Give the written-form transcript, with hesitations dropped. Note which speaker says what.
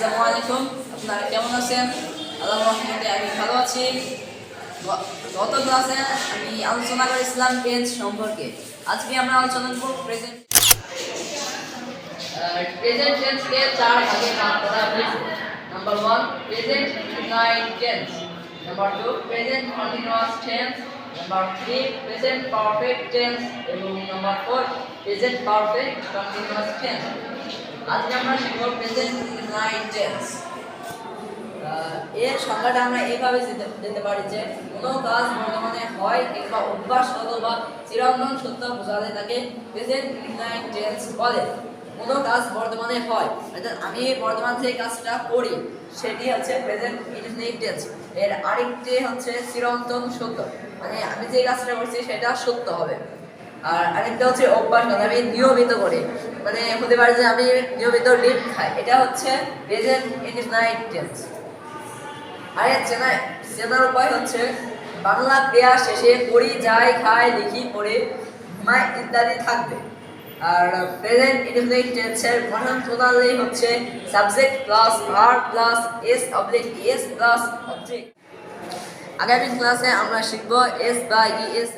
Speaker 1: আসসালামু আলাইকুম, আপনারা কেমন আছেন? আল্লাহর রহমতে আমি ভালো আছি। গত ক্লাসে আমি আলোচনা করেছিলাম টেন্স সম্পর্কে। আজকে আমরা আলোচনা করব প্রেজেন্ট টেন্সকে চার ভাগে ভাগ করা হয়েছে। Number 1 present indefinite tense, number 2 present continuous tense, number 3 present perfect tense এবং number 4 present perfect continuous tense. আজকে আমরা শিখব প্রেজেন্ট ইনডিফিনাইট টেন্স। এর সংজ্ঞাটা আমরা এইভাবে দিতে পারি যে কোনো কাজ বর্তমানে হয় কিংবা অভ্যাসগত বা চিরন্তন সত্য বোঝালে তাকে প্রেজেন্ট ইনডিফিনাইট টেন্স বলে। কোনো কাজ বর্তমানে হয়, অর্থাৎ আমি বর্তমান যে কাজটা করি সেটি হচ্ছে প্রেজেন্ট ইনডিফিনিট টেন্স। এর আরেকটি হচ্ছে চিরন্তন সত্য, মানে আমি যে কাজটা করছি সেটা সত্য হবে। আর আরেকটা হচ্ছে অভ্যাসগত, আমি নিয়মিত করি, মানে হতে পারে যে আমি নিয়মিত ডিম খাই, এটা হচ্ছে প্রেজেন্ট ইনডিফিনাইট টেন্স। আর চেনার উপায় হচ্ছে বাংলা ক্রিয়া শেষে পড়ি, যাই, খাই, লিখি, পড়ে, ঘুমাই ইত্যাদি থাকবে। আর প্রেজেন্ট ইনডিফিনিট টেন্সের গঠন প্রণালী হচ্ছে subject plus verb plus S oblique S plus object. আগামী ক্লাসে আমরা শিখব এস বা ইএস